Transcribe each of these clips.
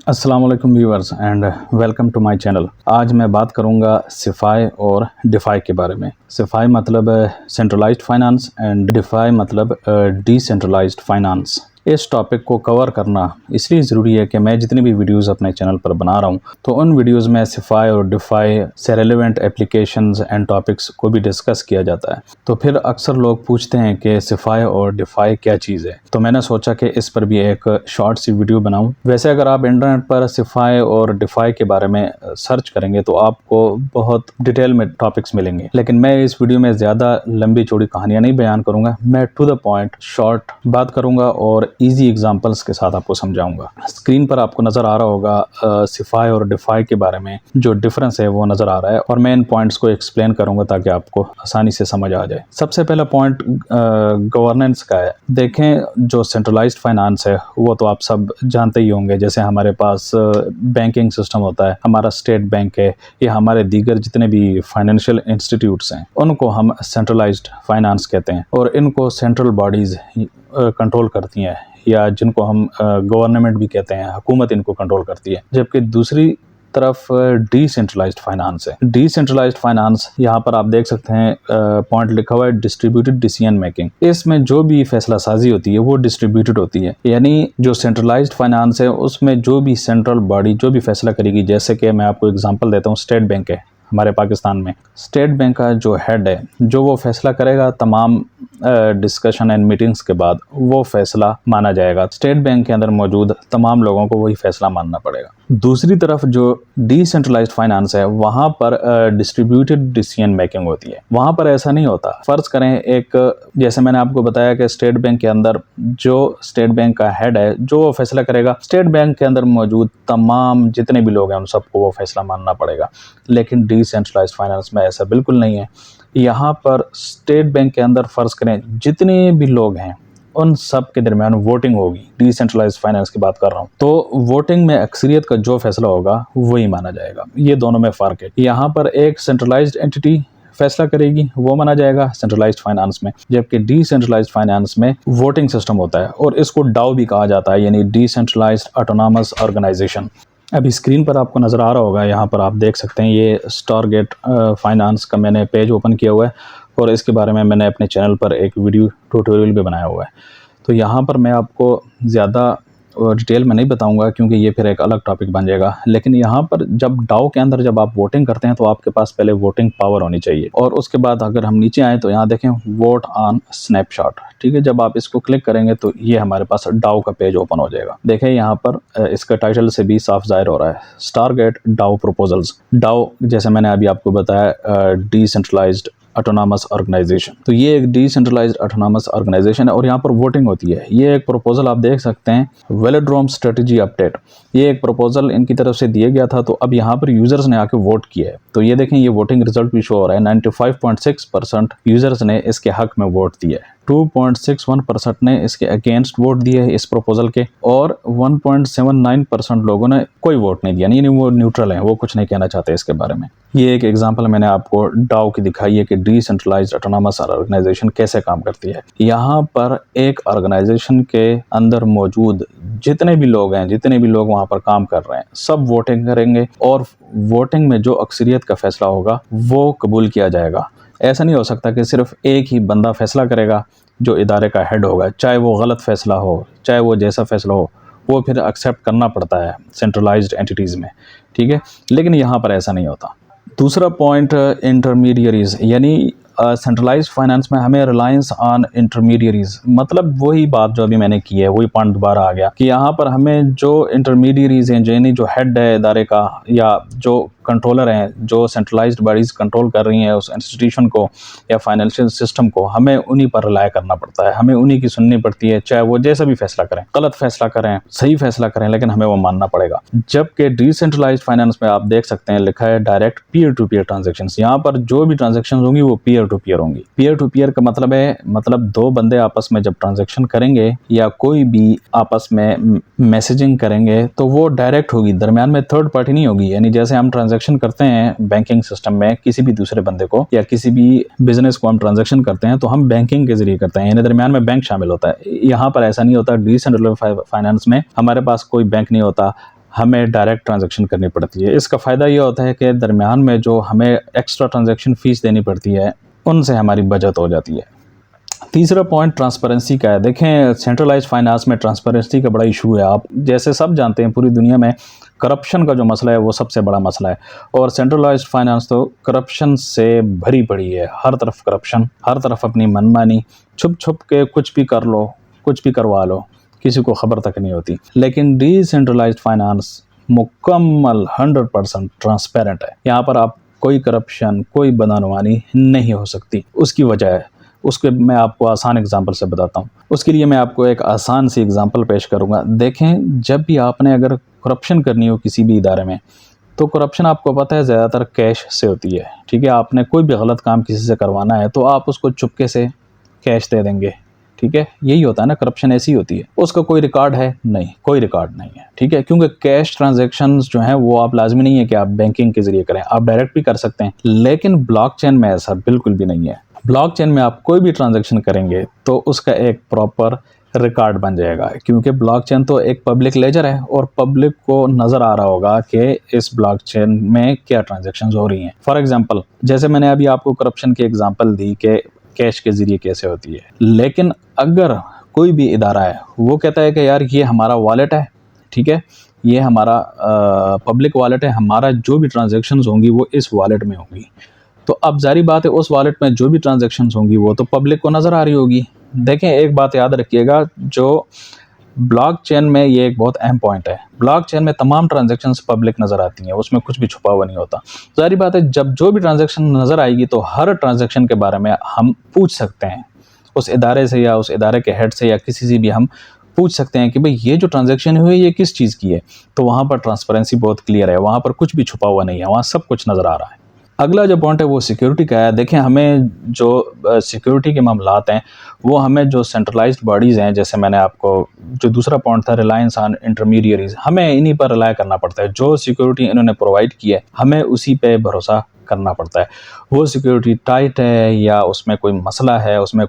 अस्सलाम वालेकुम viewers and welcome to my channel. आज मैं बात करूंगा सिफाई और डिफाई के बारे में। सिफाई मतलब सेंट्रलाइज्ड फाइनेंस एंड डिफाई मतलब डिसेंट्रलाइज्ड फाइनेंस। इस टॉपिक को कवर करना इसलिए ज़रूरी है कि मैं जितनी भी वीडियोस अपने चैनल पर बना रहा हूं तो उन वीडियोस में सिफाई और डिफाई से रेलेवेंट एप्लीकेशंस एंड टॉपिक्स को भी डिस्कस किया जाता है। तो फिर अक्सर लोग पूछते हैं कि सिफाई और डिफाई क्या चीज़ है, तो मैंने सोचा कि इस पर भी एक शॉर्ट सी वीडियो बनाऊं। वैसे अगर आप इंटरनेट पर सिफाई और डिफाई के बारे में सर्च करेंगे तो आपको बहुत डिटेल में टॉपिक्स मिलेंगे, लेकिन मैं इस वीडियो में ज़्यादा लंबी चौड़ी कहानियाँ नहीं बयान करूँगा। मैं टू द पॉइंट शॉर्ट बात करूँगा और इजी एग्जांपल्स के साथ आपको समझाऊंगा। स्क्रीन पर आपको नज़र आ रहा होगा सिफाई और डिफाई के बारे में जो डिफरेंस है वो नज़र आ रहा है और मैं इन पॉइंट्स को एक्सप्लेन करूंगा ताकि आपको आसानी से समझ आ जाए। सबसे पहला पॉइंट गवर्नेंस का है। देखें, जो सेंट्रलाइज्ड फाइनेंस है वो तो आप सब जानते ही होंगे। जैसे हमारे पास बैंकिंग सिस्टम होता है, हमारा स्टेट बैंक है या हमारे दीगर जितने भी फाइनेंशियल इंस्टीट्यूट्स हैं उनको हम सेंट्रलाइज्ड फाइनेंस कहते हैं और इनको सेंट्रल बॉडीज़ कंट्रोल करती हैं या जिनको हम गवर्नमेंट भी कहते हैं, हुकूमत इनको कंट्रोल करती है। जबकि दूसरी तरफ डिसेंट्रलाइज्ड फाइनेंस है। डिसेंट्रलाइज्ड फाइनेंस यहाँ पर आप देख सकते हैं पॉइंट लिखा हुआ है डिस्ट्रीब्यूटेड डिसीजन मेकिंग। इसमें जो भी फैसला साजी होती है वो डिस्ट्रीब्यूटेड होती है, यानी जो सेंट्रलाइज्ड फाइनेंस है उसमें जो भी सेंट्रल बॉडी जो भी फैसला करेगी, जैसे कि मैं आपको एग्जांपल देता हूँ, स्टेट बैंक है हमारे पाकिस्तान में। स्टेट बैंक का जो हेड है जो वो फैसला करेगा तमाम डिस्कशन एंड मीटिंग्स के बाद वो फैसला माना जाएगा। स्टेट बैंक के अंदर मौजूद तमाम लोगों को वही फैसला मानना पड़ेगा। दूसरी तरफ जो डिसेंट्रलाइज्ड फाइनेंस है वहाँ पर डिस्ट्रीब्यूटेड डिसीजन मेकिंग होती है। वहाँ पर ऐसा नहीं होता। फ़र्ज़ करें एक, जैसे मैंने आपको बताया कि स्टेट बैंक के अंदर जो स्टेट बैंक का हेड है जो वो फैसला करेगा, स्टेट बैंक के अंदर मौजूद तमाम जितने भी लोग हैं उन सबको वो फैसला मानना पड़ेगा। लेकिन डिसेंट्रलाइज्ड फाइनेंस में ऐसा बिल्कुल नहीं है। यहाँ पर स्टेट बैंक के अंदर फ़र्ज़ करें जितने भी लोग हैं उन सब के दरमियान वोटिंग होगी। डिसेंट्रलाइज्ड फाइनेंस की बात कर रहा हूँ, तो वोटिंग में अक्सरियत का जो फैसला होगा वही माना जाएगा। ये दोनों में फ़र्क है। यहाँ पर एक सेंट्रलाइज्ड एंटिटी फैसला करेगी वो माना जाएगा सेंट्रलाइज्ड फाइनेंस में, जबकि डिसेंट्रलाइज्ड फाइनेंस में वोटिंग सिस्टम होता है और इसको डाओ भी कहा जाता है, यानी डिसेंट्रलाइज्ड ऑटोनॉमस ऑर्गेनाइजेशन। अभी स्क्रीन पर आपको नज़र आ रहा होगा, यहाँ पर आप देख सकते हैं ये स्टारगेट फाइनेंस का मैंने पेज ओपन किया हुआ है और इसके बारे में मैंने अपने चैनल पर एक वीडियो ट्यूटोरियल भी बनाया हुआ है। तो यहाँ पर मैं आपको ज़्यादा डिटेल में नहीं बताऊंगा क्योंकि ये फिर एक अलग टॉपिक बन जाएगा। लेकिन यहाँ पर जब डाओ के अंदर जब आप वोटिंग करते हैं तो आपके पास पहले वोटिंग पावर होनी चाहिए और उसके बाद अगर हम नीचे आएँ तो यहाँ देखें वोट ऑन स्नैपशॉट, ठीक है। जब आप इसको क्लिक करेंगे तो ये हमारे पास डाओ का पेज ओपन हो जाएगा। देखें यहाँ पर इसका टाइटल से भी साफ जाहिर हो रहा है, स्टारगेट डाओ प्रपोजल्स। डाओ जैसे मैंने अभी आपको बताया डिसेंट्रलाइज्ड ऑटोनॉमस ऑर्गेनाइजेशन, तो ये एक डिसेंट्रलाइज्ड ऑटोनॉमस ऑर्गेनाइजेशन है और यहाँ पर वोटिंग होती है। ये एक प्रपोजल आप देख सकते हैं, वेलोड्रोम स्ट्रेटजी अपडेट। ये एक प्रपोजल इनकी तरफ से दिया गया था, तो अब यहाँ पर यूजर्स ने आके वोट किया है। तो ये देखें ये वोटिंग रिजल्ट भी शो हो रहा है। 95.6% यूजर्स ने इसके हक में वोट दिया है, 2.61% ने इसके अगेंस्ट वोट दिए है इस प्रपोजल के और 1.79% लोगों ने कोई वोट नहीं दिया, यानी वो न्यूट्रल हैं, वो कुछ नहीं कहना चाहते इसके बारे में। ये एक एग्जांपल मैंने आपको डाओ की दिखाई है कि डिसेंट्रलाइज्ड ऑटोनॉमस ऑर्गेनाइजेशन कैसे काम करती है। यहाँ पर एक ऑर्गेनाइजेशन के अंदर मौजूद जितने भी लोग हैं, जितने भी लोग वहाँ पर काम कर रहे हैं, सब वोटिंग करेंगे और वोटिंग में जो अक्सरियत का फैसला होगा वो कबूल किया जाएगा। ऐसा नहीं हो सकता कि सिर्फ एक ही बंदा फैसला करेगा जो इदारे का हेड होगा, चाहे वो गलत फैसला हो, चाहे वो जैसा फैसला हो, वो फिर एक्सेप्ट करना पड़ता है सेंट्रलाइज्ड एंटिटीज़ में, ठीक है। लेकिन यहाँ पर ऐसा नहीं होता। दूसरा पॉइंट इंटरमीडियरीज, यानी सेंट्रलाइज्ड फाइनेंस में हमें रिलायंस ऑन इंटरमीडियरीज, मतलब वही बात जो अभी मैंने की है वही पॉइंट दोबारा आ गया कि यहाँ पर हमें जो इंटरमीडियरीज हैं, यानी जो हेड है इदारे का या जो कंट्रोलर हैं, जो सेंट्रलाइज्ड बॉडीज़ कंट्रोल कर रही हैं उस इंस्टीट्यूशन को या फाइनेंशियल सिस्टम को, हमें उन्हीं पर रिलाय करना पड़ता है, हमें उन्हीं की सुननी पड़ती है। चाहे वो जैसा भी फैसला करें, गलत फैसला करें, सही फैसला करें, लेकिन हमें वो मानना पड़ेगा। जबकि डिसेंट्रलाइज्ड फाइनेंस में आप देख सकते हैं लिखा है direct peer to peer transactions. यहाँ पर जो भी ट्रांजेक्शन होंगी वो पीयर टू पीयर होंगी। पीयर टू पीयर का मतलब है, मतलब दो बंदे आपस में जब ट्रांजेक्शन करेंगे या कोई भी आपस में मैसेजिंग करेंगे तो वो डायरेक्ट होगी, दरमियान में थर्ड पार्टी नहीं होगी। यानी जैसे हम ट्रांजेक्शन करते हैं बैंकिंग सिस्टम में किसी भी दूसरे बंदे को या किसी भी बिजनेस को हम ट्रांजेक्शन करते हैं तो हम बैंकिंग के जरिए करते हैं, यानी दरमियान में बैंक शामिल होता है। यहाँ पर ऐसा नहीं होता। डिसेंट्रलाइज्ड फाइनेंस में हमारे पास कोई बैंक नहीं होता, हमें डायरेक्ट ट्रांजैक्शन करनी पड़ती है। इसका फ़ायदा ये होता है कि दरमियान में जो हमें एक्स्ट्रा ट्रांजैक्शन फ़ीस देनी पड़ती है उनसे हमारी बचत हो जाती है। तीसरा पॉइंट ट्रांसपेरेंसी का है। देखें, सेंट्रलाइज्ड फाइनेंस में ट्रांसपेरेंसी का बड़ा इशू है। आप जैसे सब जानते हैं पूरी दुनिया में करप्शन का जो मसला है वो सबसे बड़ा मसला है, और सेंट्रलाइज्ड फाइनेंस तो करप्शन से भरी पड़ी है। हर तरफ करप्शन, हर तरफ अपनी मनमानी, छुप छुप के कुछ भी कर लो, कुछ भी करवा लो, किसी को खबर तक नहीं होती। लेकिन डिसेंट्रलाइज्ड फाइनेंस मुकम्मल 100% ट्रांसपेरेंट है। यहाँ पर आप कोई करप्शन, कोई बदनवानी नहीं हो सकती। उसकी वजह है, उसके मैं आपको आसान एग्जांपल से बताता हूँ। उसके लिए मैं आपको एक आसान सी एग्जांपल पेश करूँगा। देखें, जब भी आपने अगर करप्शन करनी हो किसी भी इदारे में, तो करप्शन आपको पता है ज़्यादातर कैश से होती है। ठीक है, आपने कोई भी गलत काम किसी से करवाना है तो आप उसको चुपके से कैश दे देंगे। ठीक है, यही होता है ना, करप्शन ऐसी होती है। उसका कोई रिकॉर्ड है? नहीं, कोई रिकॉर्ड नहीं है। ठीक है, क्योंकि कैश ट्रांजैक्शंस जो हैं वो आप लाजमी नहीं है कि आप बैंकिंग के जरिए करें, आप डायरेक्ट भी कर सकते हैं। लेकिन ब्लॉकचेन में ऐसा बिल्कुल भी नहीं है। ब्लॉकचेन में आप कोई भी ट्रांजैक्शन करेंगे तो उसका एक प्रॉपर रिकॉर्ड बन जाएगा, क्योंकि ब्लॉकचेन तो एक पब्लिक लेजर है और पब्लिक को नज़र आ रहा होगा कि इस ब्लॉकचेन में क्या ट्रांजैक्शंस हो रही हैं। फॉर एग्जांपल, जैसे मैंने अभी आपको करप्शन की एग्जांपल दी कि कैश के ज़रिए कैसे होती है, लेकिन अगर कोई भी इदारा है वो कहता है कि यार ये हमारा वॉलेट है, ठीक है, ये हमारा पब्लिक वॉलेट है, हमारा जो भी ट्रांजैक्शंस होंगी वो इस वॉलेट में होंगी, तो अब जारी बात है उस वॉलेट में जो भी ट्रांजैक्शंस होंगी वो तो पब्लिक को नज़र आ रही होगी। देखें, एक बात याद रखिएगा, जो ब्लॉकचेन में ये एक बहुत अहम पॉइंट है। ब्लॉकचेन में तमाम ट्रांजैक्शंस पब्लिक नज़र आती हैं, उसमें कुछ भी छुपा हुआ नहीं होता। जारी बात है, जब जो भी ट्रांजैक्शन नज़र आएगी तो हर ट्रांजैक्शन के बारे में हम पूछ सकते हैं उस इदारे से, या उस इदारे के हेड से, या किसी से भी हम पूछ सकते हैं कि भाई ये जो ट्रांजैक्शन हुई ये किस चीज़ की है। तो वहाँ पर ट्रांसपेरेंसी बहुत क्लियर है, वहाँ पर कुछ भी छुपा हुआ नहीं है, वहाँ सब कुछ नज़र आ रहा है। अगला जो पॉइंट है वो सिक्योरिटी का है। देखें, हमें जो सिक्योरिटी के मामलात हैं वो हमें जो सेंट्रलाइज्ड बॉडीज़ हैं, जैसे मैंने आपको जो दूसरा पॉइंट था रिलायंस ऑन इंटरमीडियरीज, हमें इन्हीं पर रिलाय करना पड़ता है। जो सिक्योरिटी इन्होंने प्रोवाइड की है हमें उसी पे भरोसा करना पड़ता है। वो सिक्योरिटी टाइट है या उसमें कोई मसला है, उसमें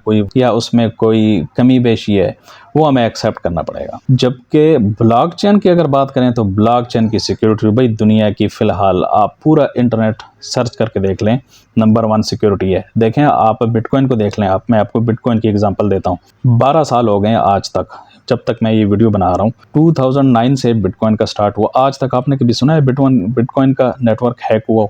कोई कमी बेशी है, वो हमें एक्सेप्ट करना पड़ेगा। जबकि ब्लॉकचेन की अगर बात करें तो ब्लॉकचेन की सिक्योरिटी भाई दुनिया की फ़िलहाल आप पूरा इंटरनेट सर्च करके देख लें, नंबर 1 सिक्योरिटी है। देखें, आप बिटकॉइन को देख लें, मैं आपको बिटकॉइन की एग्जांपल देता हूँ। 12 साल हो गए हैं आज तक, जब तक मैं ये वीडियो बना रहा हूँ। 2009 से बिटकॉइन का स्टार्ट हुआ, आज तक आपने कभी सुना है बिटकॉइन का नेटवर्क हैक हुआ?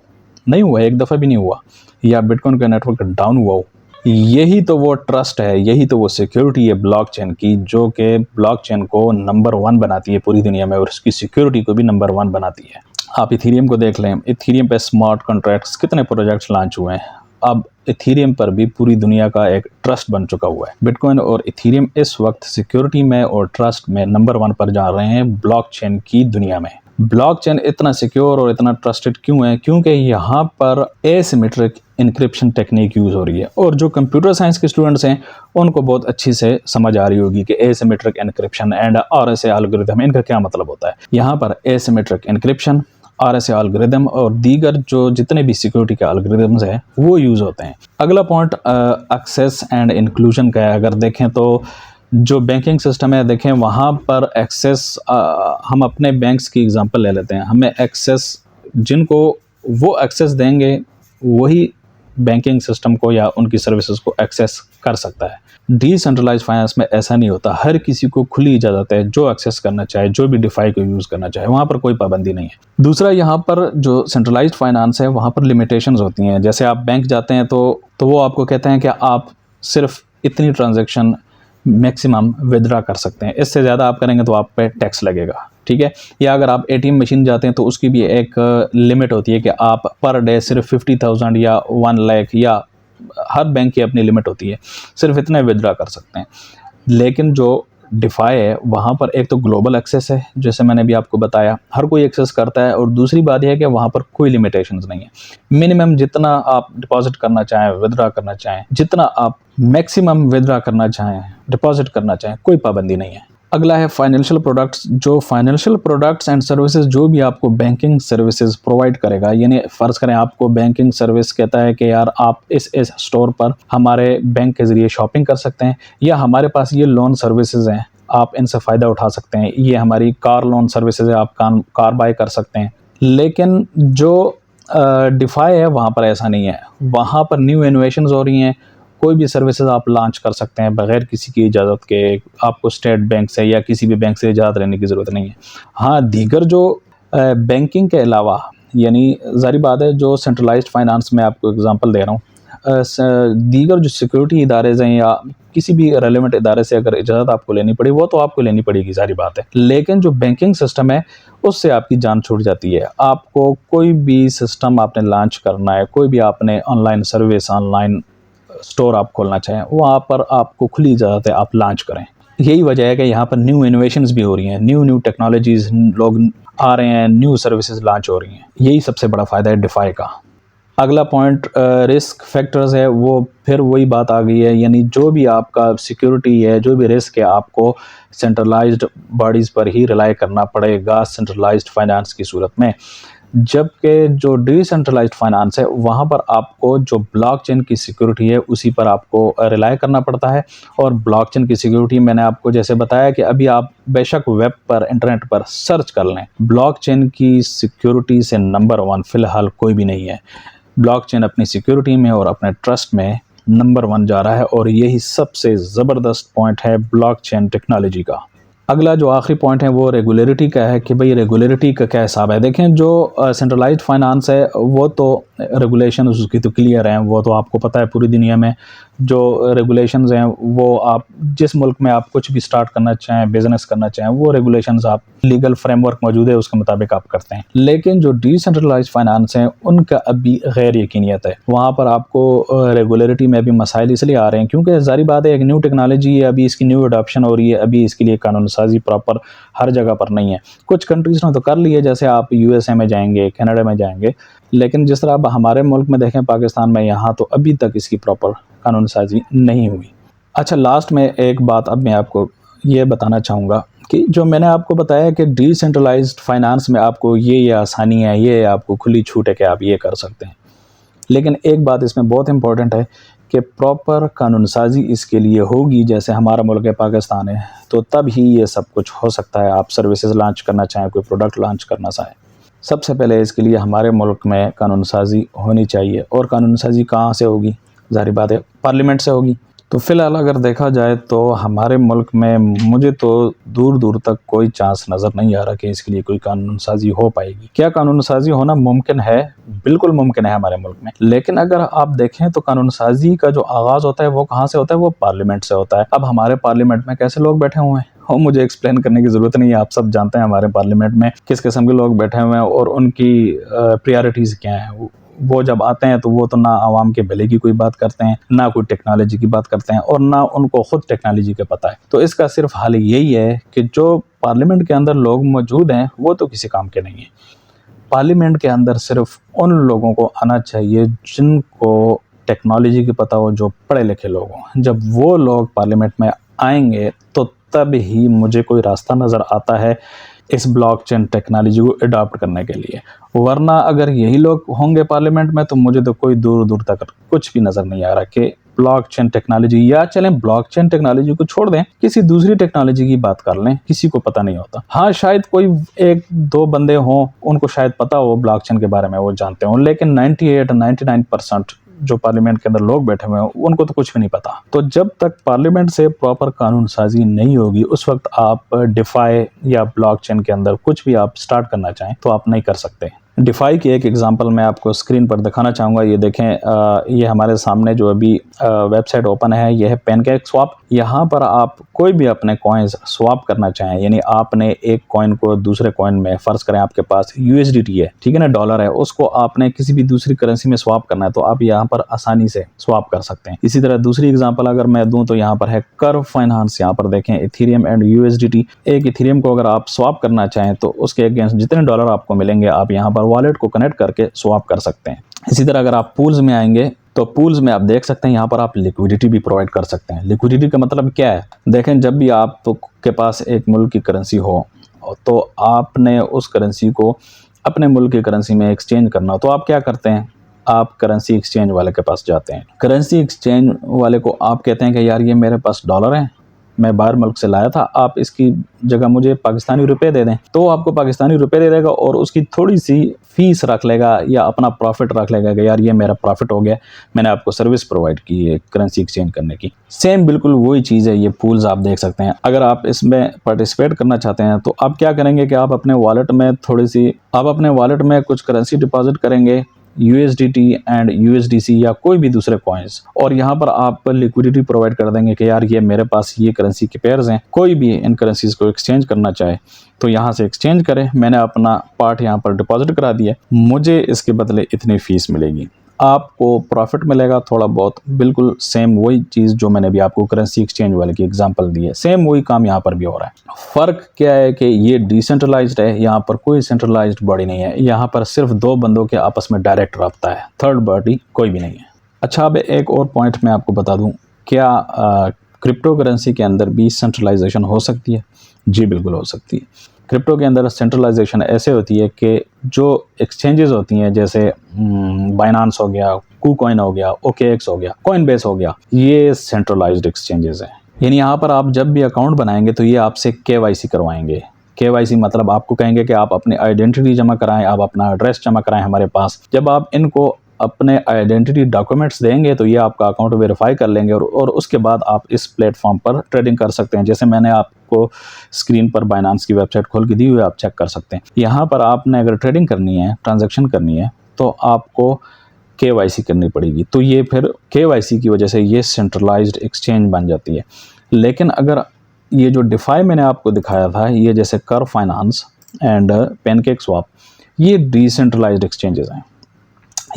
नहीं हुआ, एक दफ़ा भी नहीं हुआ, या बिटकॉइन का नेटवर्क डाउन हुआ हो। यही तो वो ट्रस्ट है, यही तो वो सिक्योरिटी है ब्लॉकचेन की, जो कि ब्लॉकचेन को नंबर 1 बनाती है पूरी दुनिया में, और उसकी सिक्योरिटी को भी नंबर 1 बनाती है। आप इथीरियम को देख लें, इथीरियम पे स्मार्ट कॉन्ट्रैक्ट्स कितने प्रोजेक्ट्स लॉन्च हुए हैं। अब इथीरियम पर भी पूरी दुनिया का एक ट्रस्ट बन चुका हुआ है। बिटकॉइन और इथीरियम इस वक्त सिक्योरिटी में और ट्रस्ट में नंबर 1 पर जा रहे हैं ब्लॉकचेन की दुनिया में। ब्लॉकचेन इतना सिक्योर और इतना ट्रस्टेड क्यों है? क्योंकि यहाँ पर एसिमेट्रिक इनक्रिप्शन टेक्निक यूज़ हो रही है, और जो कंप्यूटर साइंस के स्टूडेंट्स हैं उनको बहुत अच्छी से समझ आ रही होगी कि asymmetric encryption and RSA algorithm, इनका क्या मतलब होता है। यहाँ पर एसिमेट्रिक इनक्रिप्शन, RSA एल्गोरिथम और दीगर जो जितने भी सिक्योरिटी के एल्गोरिथम्स हैं वो यूज़ होते हैं। अगला पॉइंट एक्सेस एंड इंक्लूजन का है। अगर देखें तो जो बैंकिंग सिस्टम है, देखें वहाँ पर एक्सेस, हम अपने बैंक्स की एग्जांपल ले लेते हैं। हमें एक्सेस, जिनको वो एक्सेस देंगे वही बैंकिंग सिस्टम को या उनकी सर्विसेज को एक्सेस कर सकता है। डिसेंट्रलाइज्ड फाइनेंस में ऐसा नहीं होता, हर किसी को खुली इजाज़त है, जो एक्सेस करना चाहे, जो भी डिफाई को यूज़ करना चाहे, वहाँ पर कोई पाबंदी नहीं है। दूसरा, यहाँ पर जो सेंट्रलाइज्ड फाइनेंस है वहाँ पर लिमिटेशंस होती हैं। जैसे आप बैंक जाते हैं तो वो आपको कहते हैं कि आप सिर्फ इतनी ट्रांजैक्शन मैक्सिमम विदड्रा कर सकते हैं, इससे ज़्यादा आप करेंगे तो आप पे टैक्स लगेगा। ठीक है, या अगर आप ATM मशीन जाते हैं तो उसकी भी एक लिमिट होती है कि आप पर डे सिर्फ 50,000 या 1 लाख, या हर बैंक की अपनी लिमिट होती है, सिर्फ इतने विदड्रा कर सकते हैं। लेकिन जो डिफाई है वहाँ पर एक तो ग्लोबल एक्सेस है, जैसे मैंने भी आपको बताया, हर कोई एक्सेस करता है, और दूसरी बात यह है कि वहाँ पर कोई लिमिटेशंस नहीं है। मिनिमम जितना आप डिपॉजिट करना चाहें, विदड्रा करना चाहें, जितना आप मैक्सिमम विदड्रा करना चाहें, डिपॉजिट करना चाहें, कोई पाबंदी नहीं है। अगला है फाइनेंशियल प्रोडक्ट्स। जो फाइनेंशियल प्रोडक्ट्स एंड सर्विसेज जो भी आपको बैंकिंग सर्विसेज प्रोवाइड करेगा, यानी फ़र्ज़ करें आपको बैंकिंग सर्विस कहता है कि यार आप इस स्टोर पर हमारे बैंक के ज़रिए शॉपिंग कर सकते हैं, या हमारे पास ये लोन सर्विसेज हैं, आप इनसे फ़ायदा उठा सकते हैं। ये हमारी कार लोन सर्विसेज है, आप कार बाय कर सकते हैं। लेकिन जो डिफ़ाई है वहाँ पर ऐसा नहीं है, वहाँ पर न्यू इनोवेशंस हो रही हैं। कोई भी सर्विसेज आप लॉन्च कर सकते हैं बग़ैर किसी की इजाज़त के। आपको स्टेट बैंक से या किसी भी बैंक से इजाज़त लेने की ज़रूरत नहीं है। हाँ, दीगर जो बैंकिंग के अलावा, यानी ज़ाहिर बात है, जो सेंट्रलाइज्ड फाइनेंस में आपको एग्जांपल दे रहा हूँ, दीगर जो सिक्योरिटी इदारे हैं या किसी भी रेलेवेंट इदारे से अगर इजाज़त आपको लेनी पड़ी, वो तो आपको लेनी पड़ेगी, ज़ाहिर बात है। लेकिन जो बैंकिंग सिस्टम है उससे आपकी जान छूट जाती है। आपको कोई भी सिस्टम आपने लॉन्च करना है, कोई भी आपने ऑनलाइन सर्विस, ऑनलाइन स्टोर आप खोलना चाहें, वहाँ पर आपको खुली इजाज़त है, आप लॉन्च करें। यही वजह है कि यहाँ पर न्यू इनोवेशंस भी हो रही हैं, न्यू टेक्नोलॉजीज़ लोग आ रहे हैं, न्यू सर्विसेज लॉन्च हो रही हैं। यही सबसे बड़ा फ़ायदा है डिफ़ाई का। अगला पॉइंट रिस्क फैक्टर्स है, वो फिर वही बात आ गई है, यानी जो भी आपका सिक्योरिटी है, जो भी रिस्क है, आपको सेंट्रलाइज्ड बॉडीज़ पर ही रिलाई करना पड़ेगा सेंट्रलाइज्ड फाइनेंस की सूरत में। जबकि जो डिसेंट्रलाइज्ड फाइनेंस है, वहाँ पर आपको जो ब्लॉकचेन की सिक्योरिटी है उसी पर आपको रिलाई करना पड़ता है। और ब्लॉकचेन की सिक्योरिटी मैंने आपको जैसे बताया कि अभी आप बेशक वेब पर, इंटरनेट पर सर्च कर लें, ब्लॉकचेन की सिक्योरिटी से नंबर 1 फ़िलहाल कोई भी नहीं है। ब्लॉकचेन अपनी सिक्योरिटी में और अपने ट्रस्ट में नंबर 1 जा रहा है, और यही सबसे ज़बरदस्त पॉइंट है ब्लॉकचेन टेक्नोलॉजी का। अगला जो आखिरी पॉइंट है वो रेगुलेरिटी का है कि भाई रेगुलेरिटी का क्या हिसाब है। देखें, जो सेंट्रलाइज्ड फाइनेंस है वो तो रेगुलेशन उसकी तो क्लियर हैं, वो तो आपको पता है पूरी दुनिया में जो रेगुलेशंस हैं वो आप जिस मुल्क में आप कुछ भी स्टार्ट करना चाहें, बिज़नेस करना चाहें, वो रेगुलेशंस आप लीगल फ्रेमवर्क मौजूद है उसके मुताबिक आप करते हैं। लेकिन जो डिसेंट्रलाइज्ड फाइनेंस हैं उनका अभी गैर यकीनियत है। वहाँ पर आपको रेगुलेरिटी में भी मसाइल इसलिए आ रहे हैं क्योंकि ज़ाहिर बात है, एक न्यू टेक्नोलॉजी है, अभी इसकी न्यू अडॉप्शन हो रही है, अभी इसके लिए कानून साजी प्रॉपर हर जगह पर नहीं है। कुछ कंट्रीज़ ने तो कर ली है, जैसे आप यूएसए में जाएंगे, कनाडा में जाएंगे, लेकिन जिस तरह अब हमारे मुल्क में देखें, पाकिस्तान में, यहाँ तो अभी तक इसकी प्रॉपर कानून साजी नहीं हुई। अच्छा, लास्ट में एक बात अब मैं आपको ये बताना चाहूँगा कि जो मैंने आपको बताया कि डिसेंट्रलाइज्ड फाइनेंस में आपको ये आसानी है, ये आपको खुली छूट है कि आप ये कर सकते हैं, लेकिन एक बात इसमें बहुत इंपॉर्टेंट है कि प्रॉपर कानून साजी इसके लिए होगी। जैसे हमारा मुल्क है, पाकिस्तान है, तो तब ही ये सब कुछ हो सकता है। आप सर्विसेज लॉन्च करना चाहें, कोई प्रोडक्ट लॉन्च करना चाहें, सबसे पहले इसके लिए हमारे मुल्क में कानून साजी होनी चाहिए। और कानून साजी कहाँ से होगी? ज़ाहिर बात है, पार्लियामेंट से होगी। तो फ़िलहाल अगर देखा जाए तो हमारे मुल्क में मुझे तो दूर दूर तक कोई चांस नज़र नहीं आ रहा कि इसके लिए कोई कानून साजी हो पाएगी। क्या कानून साजी होना मुमकिन है? बिल्कुल मुमकिन है हमारे मुल्क में। लेकिन अगर आप देखें तो कानून साजी का जो आगाज़ होता है वो कहाँ से होता है? वो पार्लियामेंट से होता है। अब हमारे पार्लियामेंट में कैसे लोग बैठे हुए हैं, और मुझे एक्सप्लेन करने की ज़रूरत नहीं है, आप सब जानते हैं हमारे पार्लियामेंट में किस किस्म के लोग बैठे हुए हैं और उनकी प्रायोरिटीज़ क्या हैं। वो जब आते हैं तो वो तो ना आवाम के भले की कोई बात करते हैं, ना कोई टेक्नोलॉजी की बात करते हैं, और ना उनको खुद टेक्नोलॉजी का पता है। तो इसका सिर्फ हाल यही है कि जो पार्लियामेंट के अंदर लोग मौजूद हैं वो तो किसी काम के नहीं हैं। पार्लियामेंट के अंदर सिर्फ उन लोगों को आना चाहिए जिनको टेक्नोलॉजी की पता हो, जो पढ़े लिखे लोग हों। जब वो लोग पार्लियामेंट में आएंगे तो तब ही मुझे कोई रास्ता नज़र आता है इस ब्लॉकचेन टेक्नोलॉजी को अडॉप्ट करने के लिए। वरना अगर यही लोग होंगे पार्लियामेंट में तो मुझे तो कोई दूर दूर तक कुछ भी नज़र नहीं आ रहा कि ब्लॉकचेन टेक्नोलॉजी, या चलें ब्लॉकचेन टेक्नोलॉजी को छोड़ दें, किसी दूसरी टेक्नोलॉजी की बात कर लें, किसी को पता नहीं होता। हाँ, शायद कोई 1-2 बंदे हों उनको शायद पता हो ब्लॉकचेन के बारे में, वो जानते हों, लेकिन 98-99% जो पार्लियामेंट के अंदर लोग बैठे हुए हैं उनको तो कुछ भी नहीं पता। तो जब तक पार्लियामेंट से प्रॉपर कानून साजी नहीं होगी उस वक्त आप डिफाई या ब्लॉकचेन के अंदर कुछ भी आप स्टार्ट करना चाहें तो आप नहीं कर सकते। डिफाई की एक एग्जांपल मैं आपको स्क्रीन पर दिखाना चाहूँगा। ये देखें, ये हमारे सामने जो अभी वेबसाइट ओपन है, ये है पैनकेक स्वैप। यहाँ पर आप कोई भी अपने कॉइन्स स्वैप करना चाहें, यानी आपने एक कॉइन को दूसरे कॉइन में, फ़र्ज़ करें आपके पास USDT है, ठीक है ना, डॉलर है, उसको आपने किसी भी दूसरी करेंसी में स्वैप करना है तो आप यहाँ पर आसानी से स्वैप कर सकते हैं। इसी तरह दूसरी एग्जांपल अगर मैं दूँ तो यहाँ पर है कर्व फाइनेंस। यहाँ पर देखें इथेरियम एंड USDT। एक इथेरियम को अगर आप स्वैप करना चाहें तो उसके अगेंस्ट जितने डॉलर आपको मिलेंगे आप यहाँ पर वॉलेट को कनेक्ट करके स्वैप कर सकते हैं। इसी तरह अगर आप पूल्स में आएंगे तो पूल्स में आप देख सकते हैं यहाँ पर आप लिक्विडिटी भी प्रोवाइड कर सकते हैं। लिक्विडिटी का मतलब क्या है? देखें, जब भी आपके पास एक मुल्क की करेंसी हो तो आपने उस करेंसी को अपने मुल्क की करेंसी में एक्सचेंज करना हो तो आप क्या करते हैं? आप करेंसी एक्सचेंज वाले के पास जाते हैं। करेंसी एक्सचेंज वाले को आप कहते हैं कि यार ये मेरे पास डॉलर हैं मैं बाहर मुल्क से लाया था, आप इसकी जगह मुझे पाकिस्तानी रुपए दे दें, तो आपको पाकिस्तानी रुपए दे देगा और उसकी थोड़ी सी फीस रख लेगा या अपना प्रॉफिट रख लेगा कि यार ये मेरा प्रॉफिट हो गया, मैंने आपको सर्विस प्रोवाइड की है करेंसी एक्सचेंज करने की। सेम बिल्कुल वही चीज़ है, ये पूल्स आप देख सकते हैं। अगर आप इसमें पार्टिसिपेट करना चाहते हैं तो आप क्या करेंगे कि आप अपने वॉलेट में कुछ करेंसी डिपॉजिट करेंगे, USDT एंड USDC या कोई भी दूसरे कॉइन्स, और यहाँ पर आप लिक्विडिटी प्रोवाइड कर देंगे कि यार ये मेरे पास ये करेंसी के पेयर्स हैं, कोई भी इन करेंसीज को एक्सचेंज करना चाहे तो यहाँ से एक्सचेंज करें। मैंने अपना पार्ट यहाँ पर डिपॉजिट करा दिया, मुझे इसके बदले इतनी फ़ीस मिलेगी, आपको प्रॉफिट मिलेगा थोड़ा बहुत। बिल्कुल सेम वही चीज़ जो मैंने भी आपको करेंसी एक्सचेंज वाले की एग्जांपल दी है, सेम वही काम यहाँ पर भी हो रहा है। फ़र्क क्या है कि ये डिसेंट्रलाइज्ड है, यहाँ पर कोई सेंट्रलाइज्ड बॉडी नहीं है, यहाँ पर सिर्फ दो बंदों के आपस में डायरेक्ट रब्ता है, थर्ड पार्टी कोई भी नहीं है। अच्छा, अब एक और पॉइंट मैं आपको बता दूँ, क्या क्रिप्टो करेंसी के अंदर भी सेंट्रलाइजेशन हो सकती है? जी बिल्कुल हो सकती है। क्रिप्टो के अंदर सेंट्रलाइजेशन ऐसे होती है कि जो एक्सचेंजेस होती हैं, जैसे बाइनांस हो गया, KuCoin हो गया, OKX हो गया, कॉइनबेस हो गया, ये सेंट्रलाइज्ड एक्सचेंजेस हैं। यानी यहाँ पर आप जब भी अकाउंट बनाएंगे तो ये आपसे KYC करवाएंगे। KYC मतलब आपको कहेंगे कि आप अपनी आइडेंटिटी जमा कराएं, आप अपना एड्रेस जमा कराएं हमारे पास। जब आप इनको अपने आइडेंटिटी डॉक्यूमेंट्स देंगे तो ये आपका अकाउंट वेरीफाई कर लेंगे और उसके बाद आप इस प्लेटफॉर्म पर ट्रेडिंग कर सकते हैं। जैसे मैंने आपको स्क्रीन पर बाइनांस की वेबसाइट खोल के दी हुई है, आप चेक कर सकते हैं। यहाँ पर आपने अगर ट्रेडिंग करनी है, ट्रांजैक्शन करनी है, तो आपको KYC करनी पड़ेगी। तो ये फिर KYC की वजह से ये सेंट्रलाइज्ड एक्सचेंज बन जाती है। लेकिन अगर ये जो डिफाई मैंने आपको दिखाया था, ये जैसे कर्व फाइनेंस एंड पैनकेकस्वैप, ये डिसेंट्रलाइज्ड एक्सचेंजेस हैं।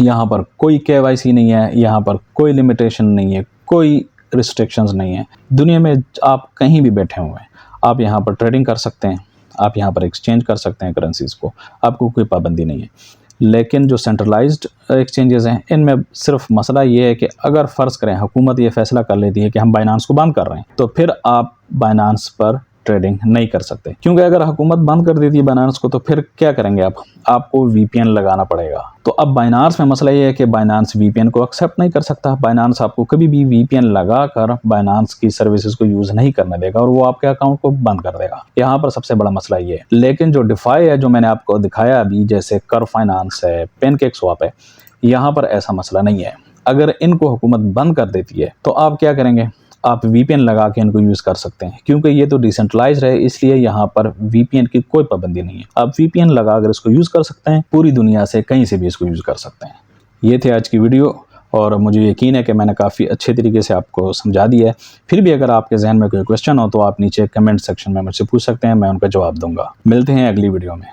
यहाँ पर कोई KYC नहीं है, यहाँ पर कोई लिमिटेशन नहीं है, कोई रिस्ट्रिक्शंस नहीं है। दुनिया में आप कहीं भी बैठे हुए हैं, आप यहाँ पर ट्रेडिंग कर सकते हैं, आप यहाँ पर एक्सचेंज कर सकते हैं करेंसीज़ को, आपको कोई पाबंदी नहीं है। लेकिन जो सेंट्रलाइज्ड एक्सचेंजेस हैं, इनमें सिर्फ मसला ये है कि अगर फ़र्ज़ करें हुकूमत ये फ़ैसला कर लेती है कि हम बाइनांस को बंद कर रहे हैं, तो फिर आप बाइनांस पर ट्रेडिंग नहीं कर सकते, क्योंकि अगर हुकूमत बंद कर देती है बाइनांस को तो फिर क्या करेंगे आप? आपको VPN लगाना पड़ेगा। तो अब बाइनांस में मसला ये है कि बाइनांस VPN को एक्सेप्ट नहीं कर सकता। बाइनांस आपको कभी भी VPN लगाकर बाइनांस की सर्विसेज को यूज़ नहीं करने देगा और वो आपके अकाउंट को बंद कर देगा। यहाँ पर सबसे बड़ा मसला ये है। लेकिन जो डिफाई है, जो मैंने आपको दिखाया अभी, जैसे कर्व फाइनेंस है, पैनकेकस्वैप है, यहाँ पर ऐसा मसला नहीं है। अगर इनको हुकूमत बंद कर देती है तो आप क्या करेंगे? आप VPN लगा के इनको यूज़ कर सकते हैं, क्योंकि ये तो डिसेंट्रलाइज्ड है, इसलिए यहाँ पर VPN की कोई पाबंदी नहीं है। आप VPN लगा कर इसको यूज़ कर सकते हैं, पूरी दुनिया से कहीं से भी इसको यूज़ कर सकते हैं। ये थे आज की वीडियो और मुझे यकीन है कि मैंने काफ़ी अच्छे तरीके से आपको समझा दिया है। फिर भी अगर आपके जहन में कोई क्वेश्चन हो तो आप नीचे कमेंट सेक्शन में मुझसे पूछ सकते हैं, मैं उनका जवाब दूंगा। मिलते हैं अगली वीडियो में।